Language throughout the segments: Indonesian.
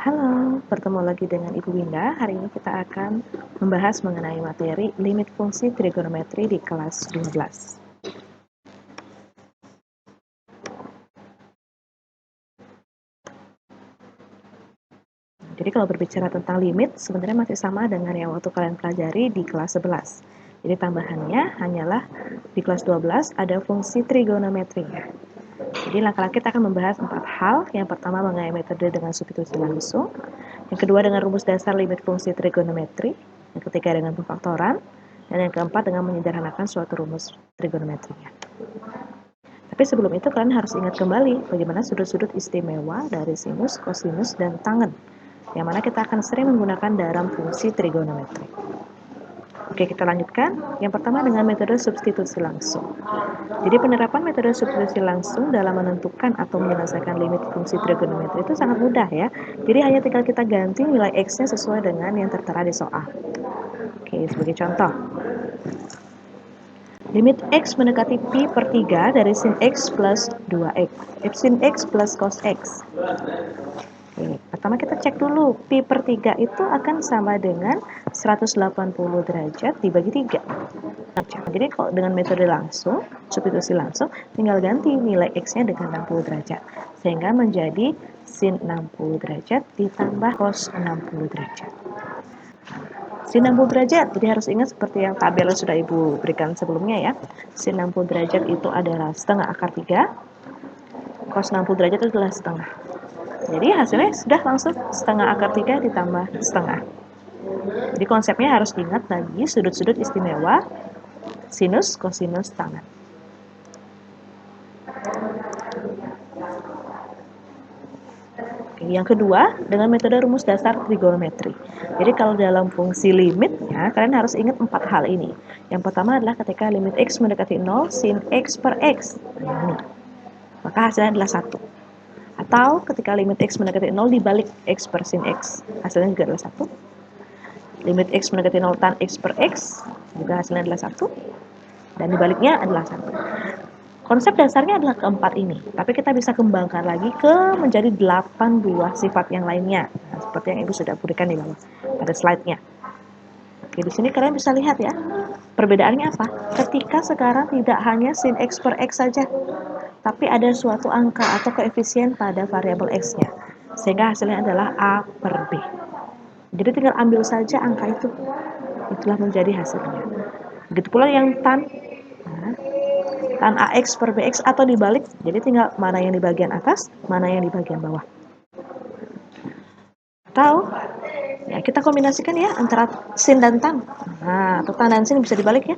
Halo, bertemu lagi dengan Ibu Winda. Hari ini kita akan membahas mengenai materi limit fungsi trigonometri di kelas 12. Jadi kalau berbicara tentang limit, sebenarnya masih sama dengan yang waktu kalian pelajari di kelas 11. Jadi tambahannya hanyalah di kelas 12 ada fungsi trigonometrinya. Jadi langkah-langkah kita akan membahas 4 hal. Yang pertama mengenai metode dengan substitusi langsung. Yang kedua dengan rumus dasar limit fungsi trigonometri. Yang ketiga dengan pemfaktoran. Dan yang keempat dengan menyederhanakan suatu rumus trigonometrinya. Tapi sebelum itu kalian harus ingat kembali bagaimana sudut-sudut istimewa dari sinus, kosinus, dan tangen, yang mana kita akan sering menggunakan dalam fungsi trigonometri. Oke, kita lanjutkan. Yang pertama dengan metode substitusi langsung. Jadi penerapan metode substitusi langsung dalam menentukan atau menyelesaikan limit fungsi trigonometri itu sangat mudah ya. Jadi hanya tinggal kita ganti nilai x-nya sesuai dengan yang tertera di soal. Oke, sebagai contoh. Limit x mendekati pi per 3 dari sin x plus 2x. Sin x plus cos x. Oke, pertama kita cek dulu. Pi per 3 itu akan sama dengan 180 derajat dibagi 3. Jadi kalau dengan metode langsung, substitusi langsung, tinggal ganti nilai x-nya dengan 60 derajat. Sehingga menjadi sin 60 derajat ditambah cos 60 derajat. Sin 60 derajat, jadi harus ingat seperti yang tabel yang sudah Ibu berikan sebelumnya ya. Sin 60 derajat itu adalah setengah akar 3, cos 60 derajat itu adalah setengah. Jadi hasilnya sudah langsung setengah akar 3 ditambah setengah. Jadi konsepnya harus diingat lagi sudut-sudut istimewa, sinus, kosinus, tangen. Yang kedua, dengan metode rumus dasar trigonometri. Jadi kalau dalam fungsi limitnya, kalian harus ingat 4 hal ini. Yang pertama adalah ketika limit x mendekati 0, sin x per x. Nah, ini. Maka hasilnya adalah 1. Atau ketika limit x mendekati 0 dibalik x per sin x. Hasilnya juga adalah 1. Limit x mendekati 0 tan x per x. Juga hasilnya adalah 1. Dan dibaliknya adalah 1. Konsep dasarnya adalah keempat ini, tapi kita bisa kembangkan lagi ke menjadi 8 buah sifat yang lainnya. Nah, seperti yang Ibu sudah berikan di bawah pada slide-nya. Oke, di sini kalian bisa lihat ya. Perbedaannya apa? Ketika sekarang tidak hanya sin x per x saja, tapi ada suatu angka atau koefisien pada variabel x-nya. Sehingga hasilnya adalah A per B. Jadi tinggal ambil saja angka itu. Itulah menjadi hasilnya. Begitu pula yang tan. Nah, tan AX per BX atau dibalik, jadi tinggal mana yang di bagian atas, mana yang di bagian bawah. Atau ya kita kombinasikan ya antara sin dan tan. Nah, atau tan dan sin bisa dibalik ya.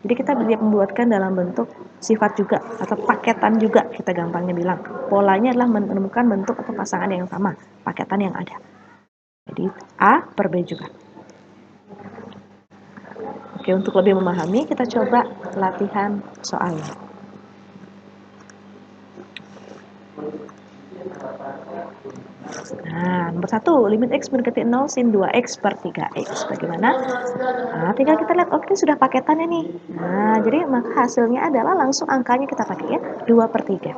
Jadi kita membuatkan dalam bentuk sifat juga atau paketan juga, kita gampangnya bilang. Polanya adalah menemukan bentuk atau pasangan yang sama, paketan yang ada. Jadi A per B juga. Oke, untuk lebih memahami kita coba latihan soalnya. Nah, nomor 1, limit x mendekati 0 sin 2x per 3x. Bagaimana? Nah, tinggal kita lihat, oke sudah paketannya nih. Nah, jadi maka hasilnya adalah langsung angkanya kita pakai ya, 2 per 3.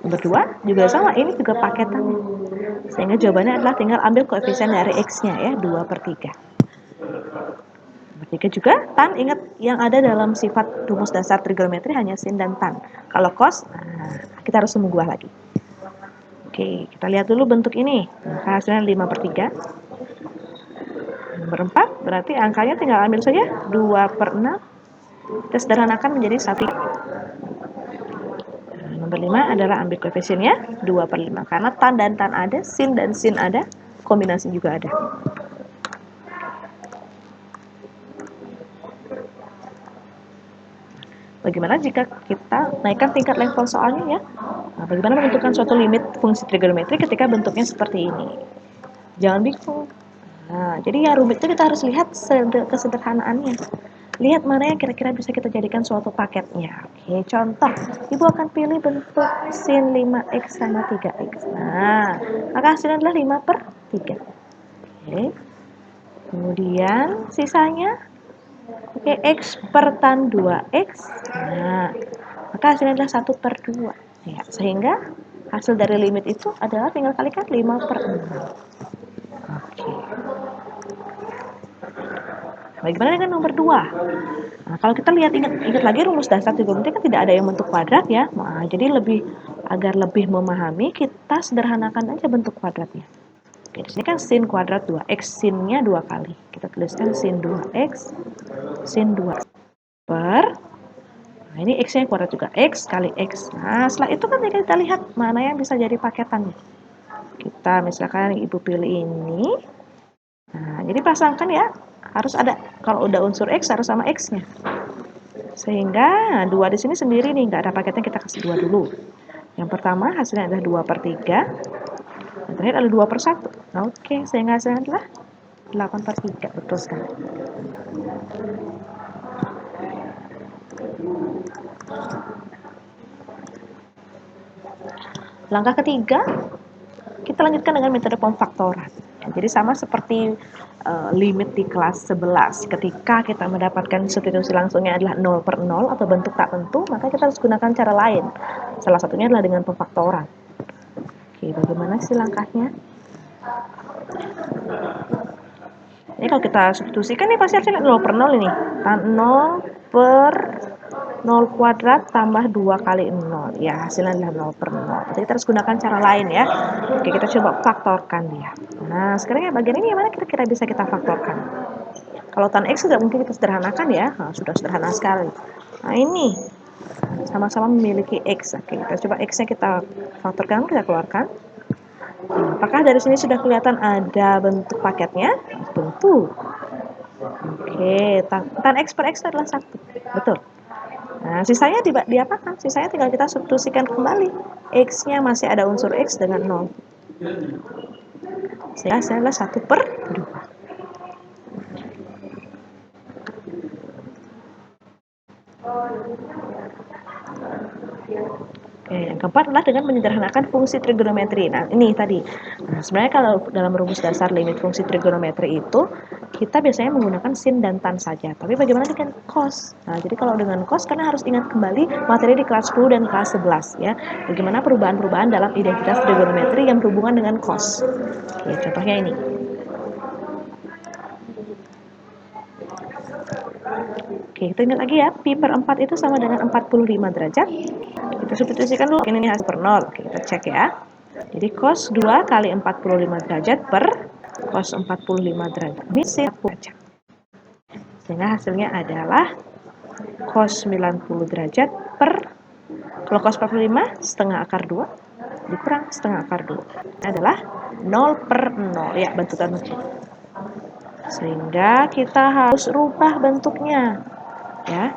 Nomor 2 juga sama, ini juga paketannya. Sehingga jawabannya adalah tinggal ambil koefisien dari x-nya ya, 2 per 3. Nomor 3 juga, tan, ingat yang ada dalam sifat rumus dasar trigonometri hanya sin dan tan. Kalau cos, nah, kita harus menunggu lagi. Oke, kita lihat dulu bentuk ini. Maka hasilnya 5 per 3. Nomor 4, berarti angkanya tinggal ambil saja 2 per 6. Kita sederhanakan menjadi 1. Nomor 5 adalah ambil koefisiennya 2 per 5. Karena tan dan tan ada, sin dan sin ada, kombinasi juga ada. Bagaimana jika kita naikkan tingkat level soalnya ya? Nah, bagaimana menentukan suatu limit fungsi trigonometri ketika bentuknya seperti ini? Jangan bingung. Nah, jadi yang rumit itu kita harus lihat kesederhanaannya. Lihat mana yang kira-kira bisa kita jadikan suatu paketnya. Oke, contoh, Ibu akan pilih bentuk sin 5x sama 3x. Nah, maka hasilnya adalah 5 per 3. Oke. Kemudian sisanya, oke, x per tan 2x. Nah, maka hasilnya adalah 1 per 2. Ya, sehingga Hasil dari limit itu adalah tinggal kalikan 5/6. Oke. Bagaimana dengan nomor 2? Nah, kalau kita ingat lagi rumus dasar trigonometri kan tidak ada yang bentuk kuadrat ya. Nah, jadi agar lebih memahami, kita sederhanakan aja bentuk kuadratnya. Oke, di sini kan sin kuadrat 2x, sinnya 2 kali. Kita tuliskan sin 2x, sin 2 per, nah ini x-nya kuadrat juga, x kali x. Nah, setelah itu kan kita lihat mana yang bisa jadi paketannya. Kita misalkan ibu pilih ini. Nah, jadi pasangkan ya, harus ada, kalau udah unsur x harus sama x-nya. Sehingga 2 di sini sendiri nih, nggak ada paketnya, kita kasih 2 dulu. Yang pertama hasilnya adalah 2/3. Yang terakhir adalah 2/1. Oke, sehingga hasilnya adalah 8/3. Betul sekali. Langkah ketiga, kita lanjutkan dengan metode pemfaktoran. Jadi sama seperti limit di kelas 11. Ketika kita mendapatkan substitusi langsungnya adalah 0/0 atau bentuk tak tentu, maka kita harus gunakan cara lain. Salah satunya adalah dengan pemfaktoran. Oke, bagaimana sih langkahnya? Ini kalau kita substitusikan nih pasti hasilnya 0/0 ini. 0/0 kuadrat tambah 2 kali 0. Ya, hasilnya adalah 0/0. Jadi kita harus gunakan cara lain ya. Oke, kita coba faktorkan dia. Nah, sekarang ya bagian ini gimana kira-kira bisa kita faktorkan? Kalau tan X sudah mungkin kita sederhanakan ya. Nah, sudah sederhana sekali. Nah, ini sama-sama memiliki X. Oke, kita coba X-nya kita faktorkan, kita keluarkan. Apakah dari sini sudah kelihatan ada bentuk paketnya? Tentu. Oke, tan X per X itu adalah 1. Betul. Nah, sisanya diapakan? Sisanya tinggal kita substitusikan kembali. X-nya masih ada unsur X dengan 0. Sehingga hasilnya adalah 1/2. Oke, yang keempat adalah dengan menyederhanakan fungsi trigonometri. Nah, ini tadi. Nah, sebenarnya kalau dalam rumus dasar limit fungsi trigonometri itu, kita biasanya menggunakan sin dan tan saja. Tapi bagaimana dengan cos? Nah, jadi kalau dengan cos, karena harus ingat kembali materi di kelas 10 dan kelas 11 ya. Bagaimana perubahan-perubahan dalam identitas trigonometri yang berhubungan dengan cos. Oke, contohnya ini. Oke, kita ingat lagi ya, pi/4 itu sama dengan 45 derajat. Kita substitusikan dulu, ini hasil per 0. Oke, kita cek ya. Jadi cos 2 kali 45 derajat per cos 45 derajat. Ini sin 40 derajat. Sehingga hasilnya adalah cos 90 derajat per, kalau cos 45, setengah akar 2, dikurang setengah akar 2. Ini adalah 0/0. Ya, bentukan bentuk. Sehingga kita harus rubah bentuknya. Ya,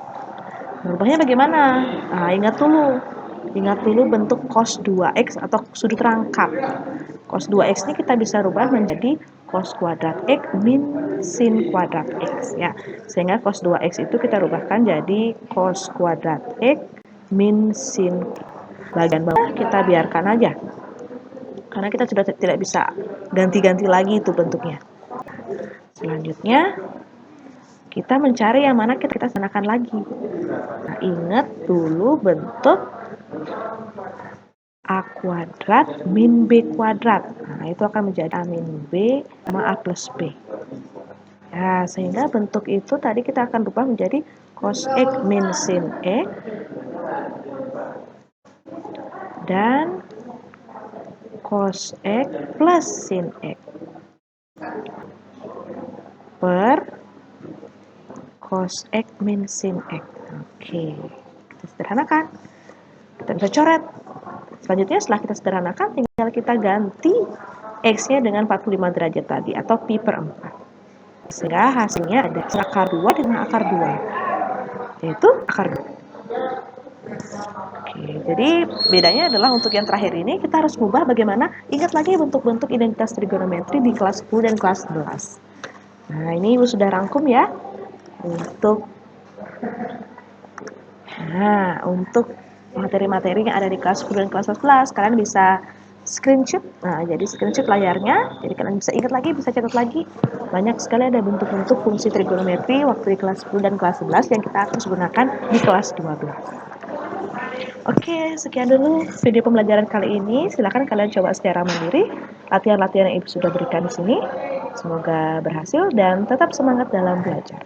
rubahnya bagaimana? Nah, ingat dulu bentuk cos 2x atau sudut rangkap. Cos 2x ini kita bisa rubah menjadi cos kuadrat x min sin kuadrat x ya. Sehingga cos 2x itu kita rubahkan jadi cos kuadrat x min sin. Bagian bawah kita biarkan aja. Karena kita sudah tidak bisa ganti-ganti lagi itu bentuknya. Selanjutnya kita mencari yang mana kita sanakan lagi. Nah, ingat dulu bentuk A kuadrat min B kuadrat. Nah, itu akan menjadi A min B sama A plus B. Ya, sehingga bentuk itu tadi kita akan rubah menjadi cos X min sin X dan cos X plus sin X per cos X min sin X. Oke, kita sederhanakan. Kita bisa coret. Selanjutnya setelah kita sederhanakan, tinggal kita ganti X-nya dengan 45 derajat tadi, atau pi/4. Sehingga hasilnya ada akar 2 dengan akar 2. Yaitu akar 2. Oke, jadi bedanya adalah untuk yang terakhir ini, kita harus mengubah bagaimana, ingat lagi bentuk-bentuk identitas trigonometri di kelas 10 dan kelas 11. Nah, ini Ibu sudah rangkum ya. Untuk materi-materi yang ada di kelas 10 dan kelas 11, kalian bisa screenshot. Nah, jadi screenshot layarnya, jadi kalian bisa ingat lagi, bisa catat lagi. Banyak sekali ada bentuk-bentuk fungsi trigonometri waktu di kelas 10 dan kelas 11 yang kita harus gunakan di kelas 12. Oke, sekian dulu video pembelajaran kali ini. Silakan kalian coba secara mandiri latihan-latihan yang Ibu sudah berikan di sini. Semoga berhasil dan tetap semangat dalam belajar.